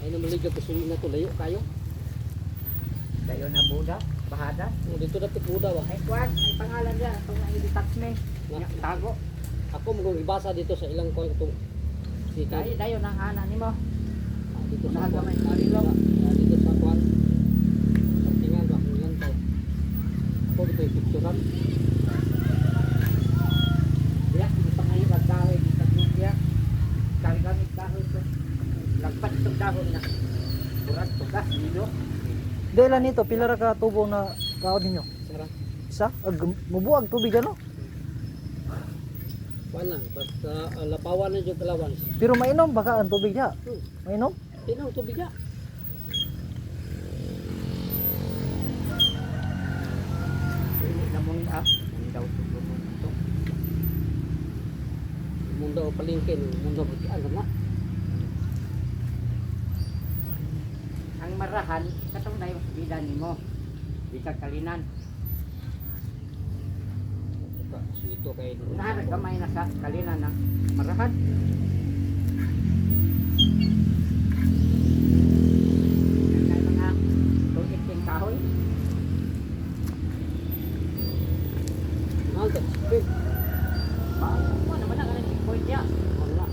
Ay na maligag kasulin na to, layo kayo. Dayo na Buda, Bahada. O, dito na Buda ba? Ay kuan, ay pangalan niya, itong na-editax me. Tago. Ako mo ibasa dito sa ilang kuan itong si Ay, dayo nang ana nimo. dito sa Unahan kuan. gamay Marilog. Dito sa kuan. Tingnan ba kung ilan to. Ako dito yung picturean. Ya, di pa ngayon magdahon di tatlong dia. Gamit dahon ko. Lagpat itong dahon na. Burat tugas nilo. Dailan nito, pila ra ka tubo na kaon ninyo? Sarap. Isa? Mubuag tubig ano? Kuan lang, basta lapawan na yung kalawan. Pero mainom baka ang tubig niya. Mainom? Tinaw tubig ya. Hindi na mong up. Ang daw tubo mo ito. Mundo palingkin, mundo butian na. Ang marahan, katong dayo bida nimo. Di ka kalinan. Ito kay Unahan gamay na sa kalinan ng marahan. Kaya mga tugit yung kahoy. Alta, speed. Ano naman na kanang checkpoint niya. Wala.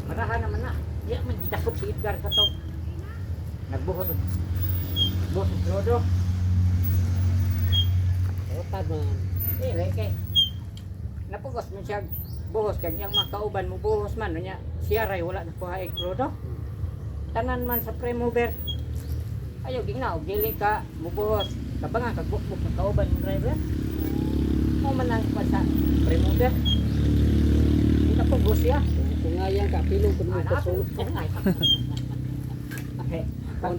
Marahan naman na. Di man gidakop si Edgar katong. Nagbuhos. Buhos ng Rodo. Otad man. Leke. Napugos mo siya buhos kaya niyang makauban mo buhos man niya. Siya ray wala na po haig Rodo. Tanan man sa pre-mover. Ayaw gingnaw, dili ka mubuhos. Kabanga kagbukbuk ng kauban ng driver. Mo man lang pa sa pre-mover. Hindi na pugos siya. Kung ngayon ka pilong kun mo Ano pasulot.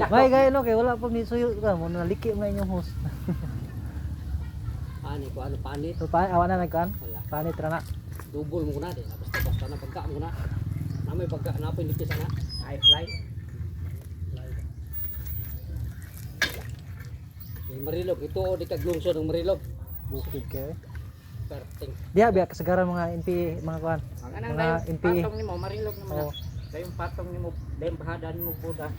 May gaya no kay wala pa ni suyo ka mo naliki na inyong host. Ani ko ano panit. So pa awan na nagkan. Wala. Panit ra na. Dubol mo kuna din. Basta na pagka mo na. Namay pagka napoy nipis ana. I fly. Yung Marilog ito o di kaglungsod ng Marilog. Bukid kay. Perting. Diya biya kasagaran mga MP mga kuan. Ang anang Mga dayong MP. patong nimo marilog naman. Oo. Dayong patong nimo, dayong bahada nimo Buda.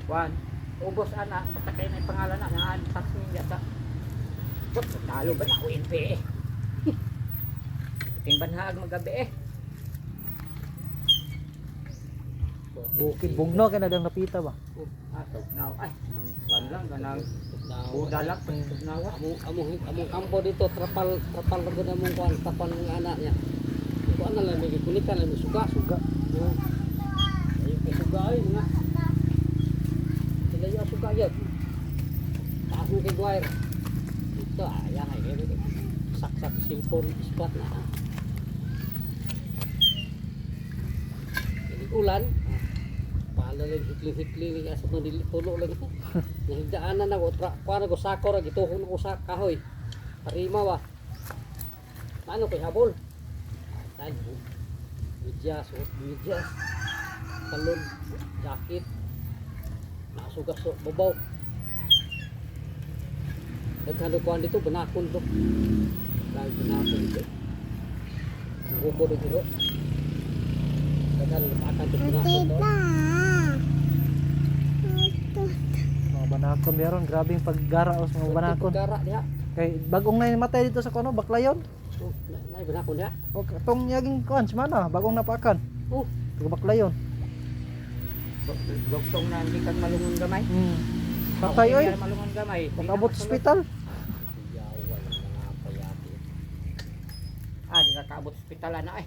Juan, ubos ana, basta kayo na yung pangalan na naan tax ninja sa. Bot, talo ba na UNP eh. Ting banhaag magabi eh. Bukid bugno kay na dang napita ba. Ah, tugnaw ay. Juan lang ganang Buda lang tugnawa. Among kampo dito trapal ra gud among kuan tapan ng anak niya. Kuan na lang may kulitan lang suga. Oo. Ay kay suga ay nga. Sila yung suga yun. Taas mo kay Dwyer. Ito ayan ay kay saksak silpon spot na. Ini ulan. Pala lang hitli-hitli ni asa no dili tulo lang ito. Nahigdaanan na ko kuan ko sako ra gituhon ko sa kahoy. Harima ba. Ano kay habol? Tan. Medyas, medyas. Talon, jacket. Nasugas so babaw. Daghan kuan dito banakon to. Dahil banakon dito. Gubo dito. Daghan akan to banakon to. Mga banakon meron grabing paggara os mga banakon. Gara diha. Kay bagong na matay dito sa kuno Baklayon. Oh, nay banakon diha. O katong yaging kuan semana bagong napakan. Oh, Taga Baklayon. Loktong na hindi kang malungon gamay. Patay oy. Malungon gamay. Pakabot sa ospital. yawan ng mga payati. Ah, di ka kaabot sa ospital na eh.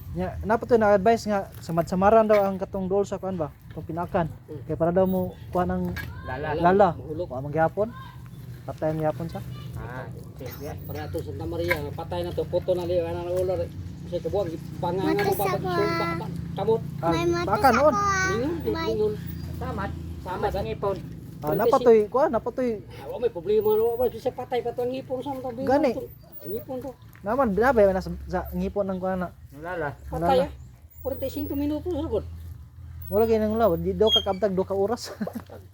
Nya napato na advice nga samad-samaran daw ang katong dool sa kuan ba? Kung pinakan. Kay para daw mo kuan ang Lala. lala. Mahulog. Wa mangyapon. Patayan gyapon sa. Ah, sige. Para ato Santa Maria, patay na to, puto na liwa na ulo. Kasi kabuang, pangangan mo ba, sumpa, kamot, Baka noon. lingon. Samat. Samat sa ngipon. Napatoy kuan, napatoy. Awa may problema, awa siya patay pa to ang ngipon sa mga tabi. Gani. Ngipon to, Naman binabay na sa ngipon ng kuan na. Lala. patay ah. 45 minutos sagod. Wala gyud nang law, di daw ka kabtag do ka oras.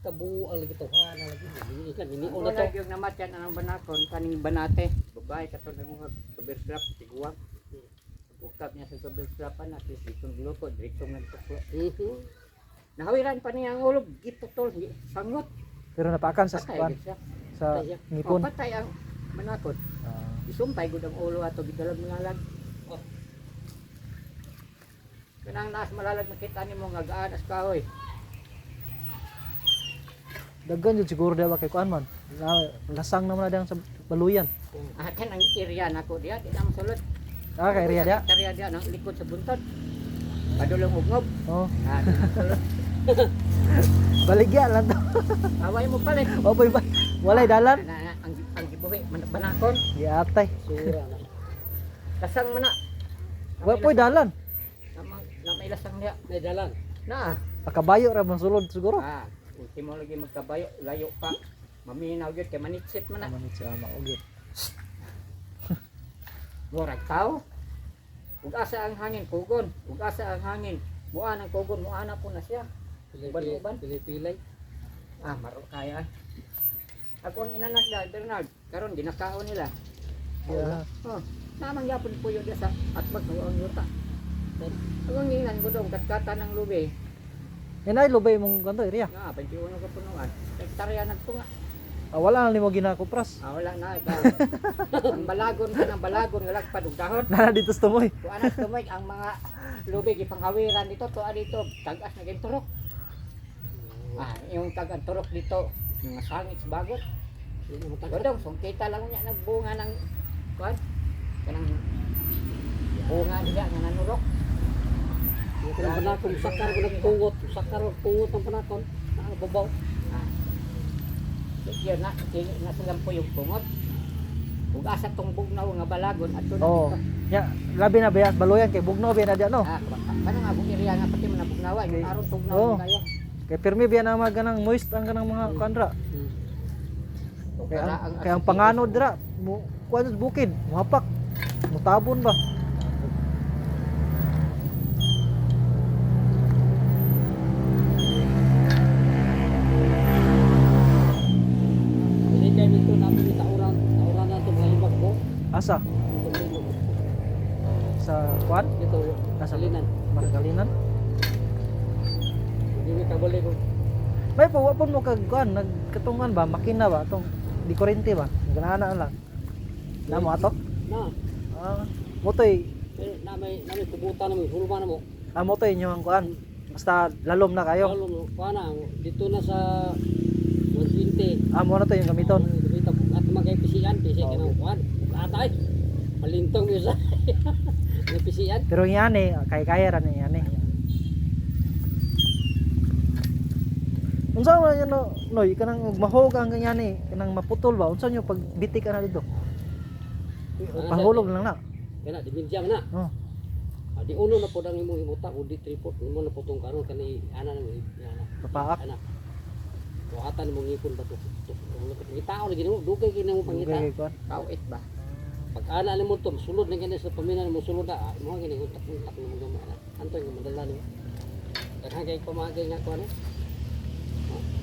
Tabu ang lagi to ha na lagi. Ikan ini Una una to. yung namatyan ang banakon kaning banate. Babae kato ng mga cover strap tiguwang. Bukap niya sa cover strap na sis itong grupo direktong nagtuklo. Nahawiran pa niya ang ulo, giputol, sangot. Pero napaakan sa Patay kuan gid siya. sa Patay siya. ngipon. Oh, patay ang manakot. Ah, Isumpay gud ang ulo ato gidalag malalag. Oh. Kanang naas malalag makita nimo nga gaan as kahoy. daghan jud siguro daw kay kuan man. Lasang naman na dang sa baluyan. Ah, kanang area nako diya, di na masulod. Ah, kay Ria dia. Area diya nang likod sa buntod. Padulong ugnob. Oh, Ah, di na masulod. baligya lang to. Away mo palit. Opo ba? Walay dalan. Ang gibuhi banakon. Giatay. Sura na. Kasang mana. Wa po'y dalan. Na may lasang diya. May dalan. Na. Pakabayo ra man sulod siguro. Ah, ultimo lagi magkabayo, layo pa. Maminaw gyud kay manitsit man na. Naman siya maugit. Murag tao. Ug asa ang hangin kugon, ug asa ang hangin. Muan ang kugon, muana po na siya. Uban-uban. Pilipilay. Ah, maro kaya. Ako ang inanak dahil Bernard, karon ginakaon nila. Yeah. Oh, namang yapon puyo dia sa atbag ng ang yuta. Ako ang ingan ko dong katkata ng lubi. Yan ay lubay mong kanto area. Nga, 21 ka punuan. Hektarya nagtunga. Ah, wala nang limo ginakupras. Ah, wala na. Ikaw. Ang balagon ka ng balagon, nga lagpad ug dahon. Nana dito sa tumoy. Kung anak tumig, ang mga lubig, ipanghawiran dito, tuwa dito, tagas na turok. Ah, yung tagang turok dito, mga sangit sa bagot. Godong, sungkita lang niya nagbunga ng, kuwan, kanang bunga niya, nga nanurok. Yung kanang panakon, sakar ko nagpungot. Sakar ko pungot ng panakon. Nakababaw. Ah, yun na, nasilang po yung pungot. Ug asa tong bugnaw nga balagon, at doon Oh. Ya, labi na bayas baluyan kay bugno biya na dia no. Ah, ano nga, bung iriya nga pati mga bugnawa, yung aron tugnaw Oh. kayo. Kay pirmi biya na maganang moist ang kanang mga kanra. Kay ang panganod dira mo kuan sa bukid, muhapak. Mutabon ba? Hindi kayo nito namin yung tauran. Tauran na ito mga hibag ko. Asa? Sa kuan? Ito, Asa? salinan. Margalinan. Hindi may kabali ko. May po wapon mo kag kuan nagkatungan ba makina ba tong di kurente ba? Ganana lang. Namo ato? Na, Ah, motoy namay kubutan namin. Hulma na mo. motoy inyo ang kuan. Basta lalom na kayo. Lalo, kuana, dito na sa 120. Mo na to yung gamiton. Dito, at magay pisian. Pisi ka Oo. ng kuan. Atay. Malintong yun sa. May pisian. Pero yan kaya ra na yan Unsa man yan no, noy kanang mahog ang ganyan kanang maputol ba? Unsa nyo pag bitik ana dito? Panghulog lang na. Kaya na, dimensya na. Oh. Di uno na po ang imong imuta. O di tripod. Imo na po itong karon. Kani, ana na mo. Papaak. Ana. Buhatan mo ngipon ba to? Ngitao na ginoo. Dugay ginoo mo pangita. Okay, kuan. Kauit ba? Pag ana ni mo to, sulod na ganyan sa paminan mo sulod na. Mo gani utak-utak na mo gamana. Anto yung madala ni. Kaya kay pamagay nga ko ano.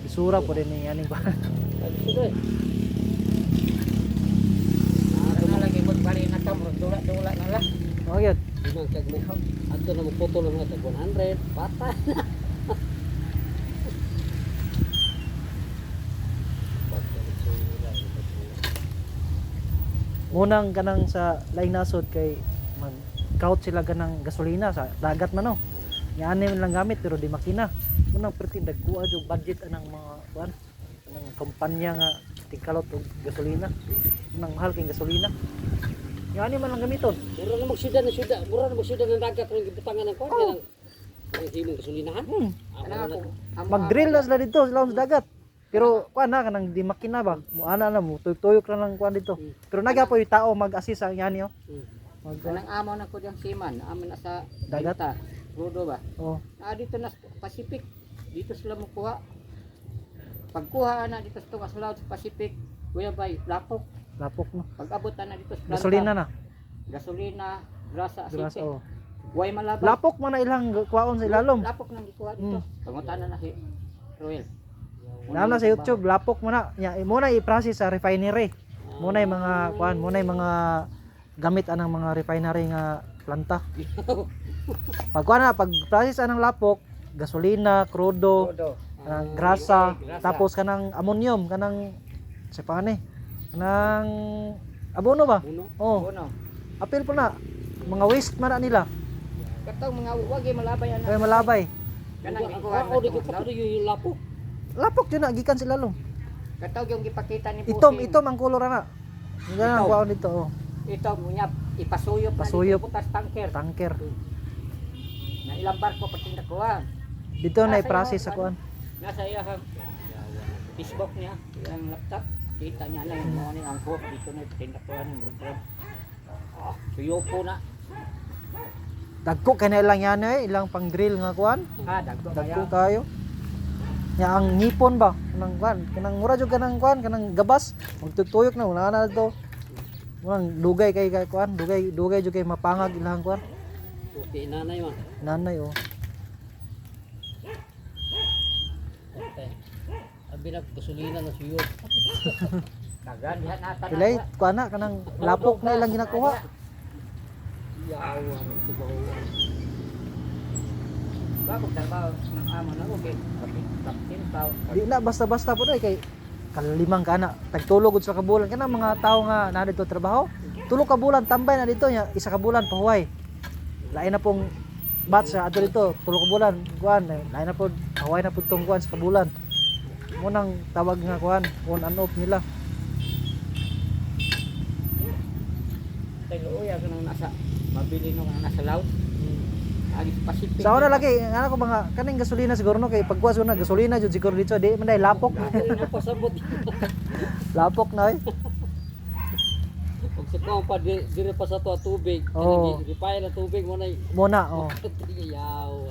Isura po din ni ani ba. Sige. Ano na lagi mo bali na ka, dula na lang. Oh, yun. Di man kag mo. Anto na mo photo lang nga 100. Patay na. Munang kanang sa laing nasod kay mag count sila ganang gasolina sa dagat man no. Yan lang gamit pero di makina. Munang perti dagkuha jud budget anang mga kuan anang kumpanya nga tingkalot og gasolina. Munang mahal kay gasolina. Yan man lang gamiton. Mura na magsuda na suda. Mura na magsuda ng dagat ng gibutangan ng kwan. Kanang ang himong gasolinahan. Ako Ano na ako? Mag-drill na sila dito sa sa dagat. Pero kuan na kanang di makina ba? Muana na mo tuyok ra lang kuan dito. Pero nagapo yung tao mag-assist ang yani oh. Mag Kanang amo na ko diyang siman, amo na sa Dagat? Dagat. Rudo ba? oh. Dito na sa Pacific. Dito sila mukuha. Pagkuha na dito sa tunga sa laut sa Pacific, kuya bay, lapok. Lapok no. Pag abot na dito sa planta, Gasolina na. gasolina, grasa, Grass asite. oh. Way malabay. Lapok man na ilang kuwaon sa ilalom. Lapok nang gikuha dito. Pangutana na si Royal. Nana sa YouTube, lapok mo na. Ya, mo na i-process sa refinery. Mo na yung mga kuan, mo na yung mga gamit anang mga refinery nga planta. Pag kuan na, pag process anang lapok, gasolina, krudo, Todo. grasa, grasa. tapos kanang ammonium, kanang sa pangani. Kanang abono ba? Uno. Oh, Uno. apil po na. Mga waste man na nila. Katong mga wagi malabay ana. Kaya malabay. Kanang Ako ikuha di ko pa yung lapo. Lapok yun na, gikan sila lo. Katong yung gipakita ni Itom ang color na. Ganang Itom. kuwaon dito, oh. Ito munya ipasuyop na Pasuyop. dito putas tangker. Tanker. Na ilang barko pati nakuha. Dito na Nasa i-process iyo, sa kuan. Nasa iya Facebook niya, yung laptop. Kita niya na yung mga ni angkop dito na tinakuha ng program. Ah, suyupo na. Dagko kay na ilang yan ilang pang drill nga kuan. Dagko Dagko kaya. kayo. Ya ang ngipon ba? Kanang kuan, kanang mura jud kanang kuan, kanang gabas. Magtutuyok na wala na to. Walang dugay kay kuan, dugay jud kay mapangag ilang kuan. Okay, nanay man. Nanay oh. Okay. Abi na gasolina na suyo. Dagan diha nata. Pilay kuan na kanang lapok na ilang ginakuha. Yawan ito ba? Bagong trabaho ng amo na okay. Kapit tao. Di na basta-basta po kay kalimang kana tagtulog gud sa kabulan kana mga tao nga na dito trabaho. Tulo ka bulan tambay na dito nya isa ka bulan pahuway. Lain na pong batch sa ato dito tulo ka bulan kuan lain na po pahuway na pud tong kuan sa kabulan. Munang tawag nga kuan on and off nila. Tayo uya kanang nasa mabili no kanang nasa laut. Agi Pacific. Sa una lagi ano ko mga kaning gasolina siguro no kay pagkuha na gasolina jud siguro dito di man dai lapok. Hindi na pasabot. Lapok na Pag sa kong pa dire pa sa to tubig, Oo. ripay na tubig mo na muna oh. yaw.